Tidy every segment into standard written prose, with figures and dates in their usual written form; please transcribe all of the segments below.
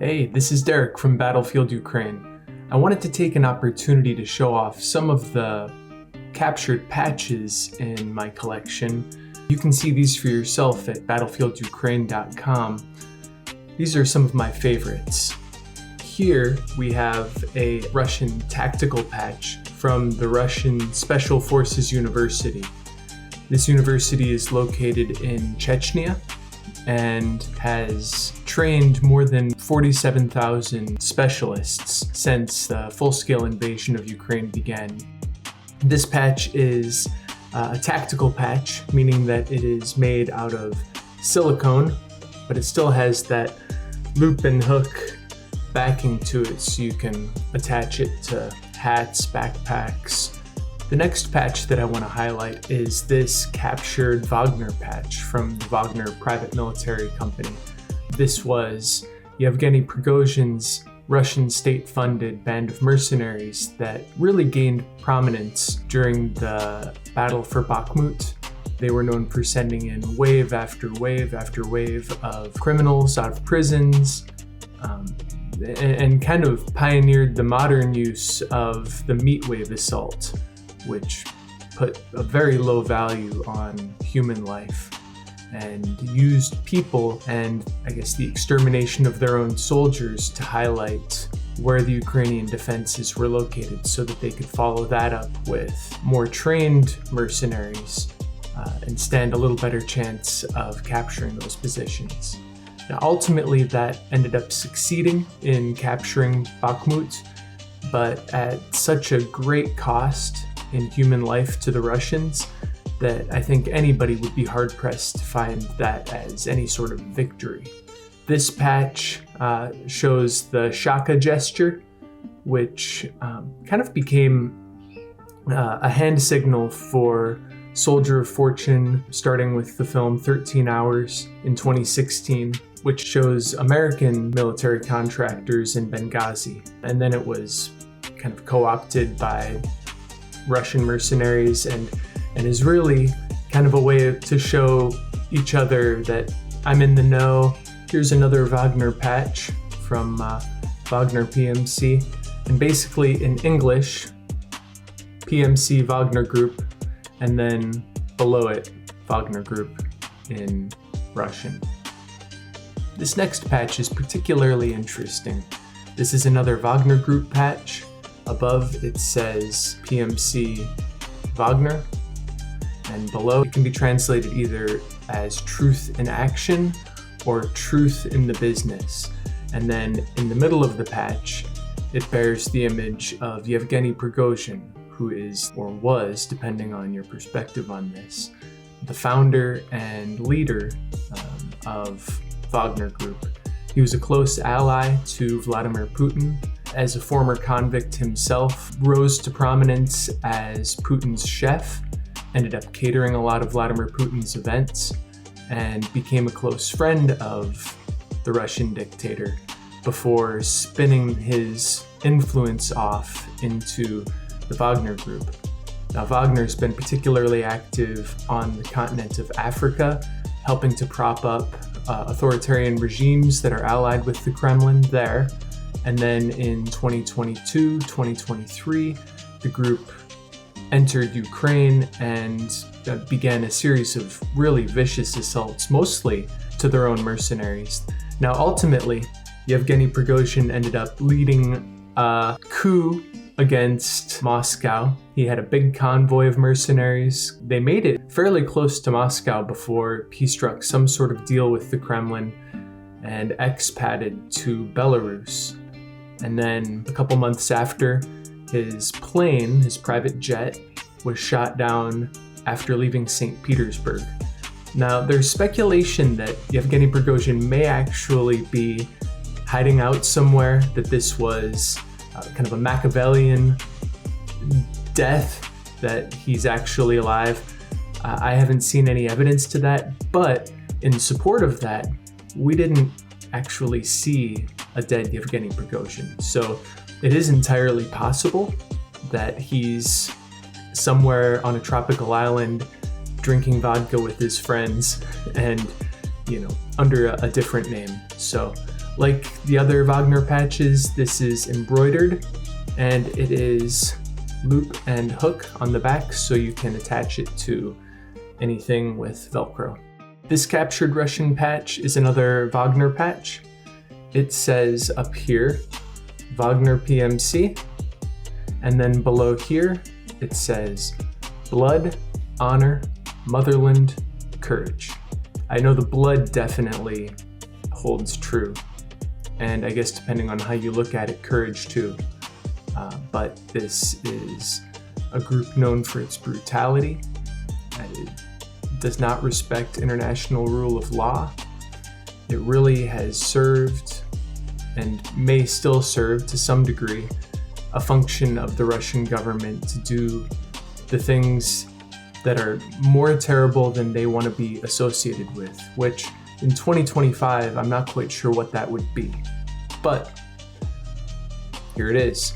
Hey, this is Derek from Battlefield Ukraine. I wanted to take an opportunity to show off some of the captured patches in my collection. You can see these for yourself at battlefieldukraine.com. These are some of my favorites. Here we have a Russian tactical patch from the Russian Special Forces University. This university is located in Chechnya and has trained more than 47,000 specialists since the full-scale invasion of Ukraine began. This patch is a tactical patch, meaning that it is made out of silicone, but it still has that loop and hook backing to it so you can attach it to hats, backpacks. The next patch that I want to highlight is this captured Wagner patch from the Wagner Private Military Company. This was Yevgeny Prigozhin's Russian state-funded band of mercenaries that really gained prominence during the battle for Bakhmut. They were known for sending in wave after wave after wave of criminals out of prisons, and kind of pioneered the modern use of the meat wave assault, which put a very low value on human life and used people and I guess the extermination of their own soldiers to highlight where the Ukrainian defenses were located so that they could follow that up with more trained mercenaries and stand a little better chance of capturing those positions. Now, ultimately, that ended up succeeding in capturing Bakhmut, but at such a great cost in human life to the Russians that I think anybody would be hard-pressed to find that as any sort of victory. This patch shows the Shaka gesture, which kind of became a hand signal for Soldier of Fortune, starting with the film 13 Hours in 2016, which shows American military contractors in Benghazi. And then it was kind of co-opted by Russian mercenaries and is really kind of a way to show each other that I'm in the know. Here's another Wagner patch from Wagner PMC, and basically in English, PMC Wagner Group, and then below it, Wagner Group in Russian. This next patch is particularly interesting. This is another Wagner Group patch. Above it says PMC Wagner, and below it can be translated either as truth in action or truth in the business. And then in the middle of the patch, it bears the image of Yevgeny Prigozhin, who is, or was, depending on your perspective on this, the founder and leader of Wagner Group. He was a close ally to Vladimir Putin. As a former convict himself, rose to prominence as Putin's chef, ended up catering a lot of Vladimir Putin's events, and became a close friend of the Russian dictator before spinning his influence off into the Wagner Group. Now, Wagner's been particularly active on the continent of Africa, helping to prop up authoritarian regimes that are allied with the Kremlin there. And then in 2022, 2023, the group entered Ukraine and began a series of really vicious assaults, mostly to their own mercenaries. Now, ultimately, Yevgeny Prigozhin ended up leading a coup against Moscow. He had a big convoy of mercenaries. They made it fairly close to Moscow before he struck some sort of deal with the Kremlin and expatted to Belarus. And then a couple months after, his plane, his private jet, was shot down after leaving St. Petersburg. Now, there's speculation that Yevgeny Prigozhin may actually be hiding out somewhere, that this was kind of a Machiavellian death, that he's actually alive. I haven't seen any evidence to that, but in support of that, we didn't actually see a dead Yevgeny Prigozhin. So it is entirely possible that he's somewhere on a tropical island drinking vodka with his friends and, under a different name. So Like the other Wagner patches, this is embroidered, and it is loop and hook on the back, so you can attach it to anything with Velcro. This captured Russian patch is another Wagner patch. It says up here, Wagner PMC, and then below here, it says blood, honor, motherland, courage. I know the blood definitely holds true, and I guess depending on how you look at it, courage too. But this is a group known for its brutality. It does not respect international rule of law. It really has served, and may still serve to some degree, a function of the Russian government to do the things that are more terrible than they want to be associated with, which in 2025, I'm not quite sure what that would be. But here it is.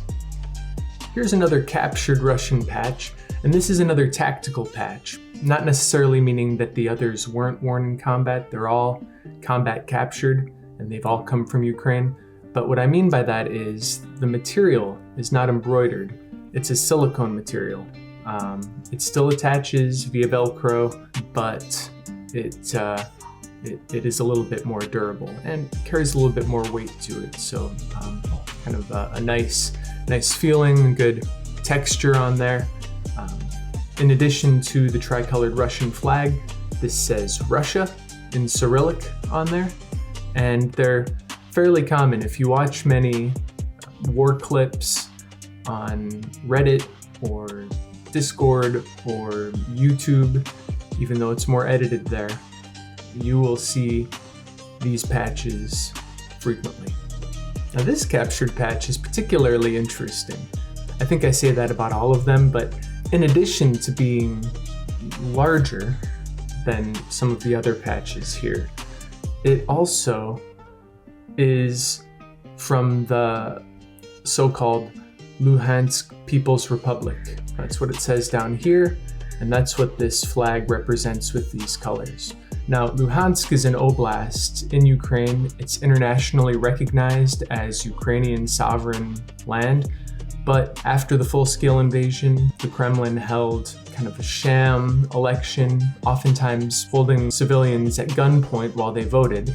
Here's another captured Russian patch, and this is another tactical patch, not necessarily meaning that the others weren't worn in combat. They're all combat captured, and they've all come from Ukraine. But what I mean by that is the material is not embroidered. It's a silicone material. It still attaches via Velcro, but it is a little bit more durable and carries a little bit more weight to it. So kind of a nice feeling, good texture on there. In addition to the tricolored Russian flag, this says Russia in Cyrillic on there, and they're fairly common. If you watch many war clips on Reddit or Discord or YouTube, even though it's more edited there, you will see these patches frequently. Now this captured patch is particularly interesting. I think I say that about all of them, but in addition to being larger than some of the other patches here, it also is from the so-called Luhansk People's Republic. That's what it says down here, and that's what this flag represents with these colors. Now, Luhansk is an oblast in Ukraine. It's internationally recognized as Ukrainian sovereign land, but after the full-scale invasion, the Kremlin held kind of a sham election, oftentimes holding civilians at gunpoint while they voted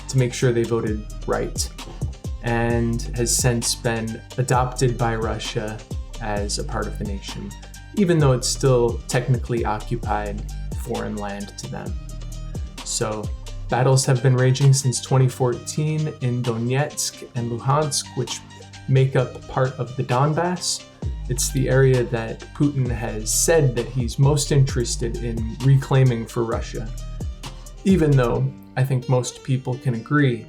to make sure they voted right, and has since been adopted by Russia as a part of the nation, even though it's still technically occupied foreign land to them. So battles have been raging since 2014 in Donetsk and Luhansk, which make up part of the Donbass. It's the area that Putin has said that he's most interested in reclaiming for Russia, even though I think most people can agree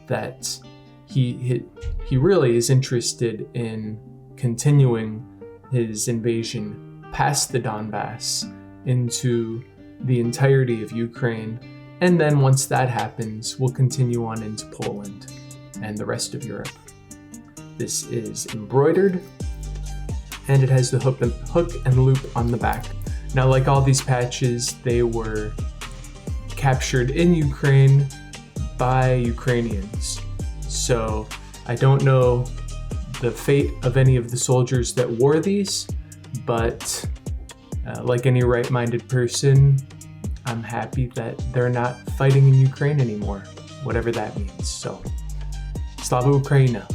that he really is interested in continuing his invasion past the Donbass into the entirety of Ukraine, and then once that happens, we'll continue on into Poland and the rest of Europe. This is embroidered, and it has the hook and loop on the back. Now, like all these patches, they were captured in Ukraine by Ukrainians. So I don't know the fate of any of the soldiers that wore these, but like any right-minded person, I'm happy that they're not fighting in Ukraine anymore, whatever that means. So, Slava Ukraina!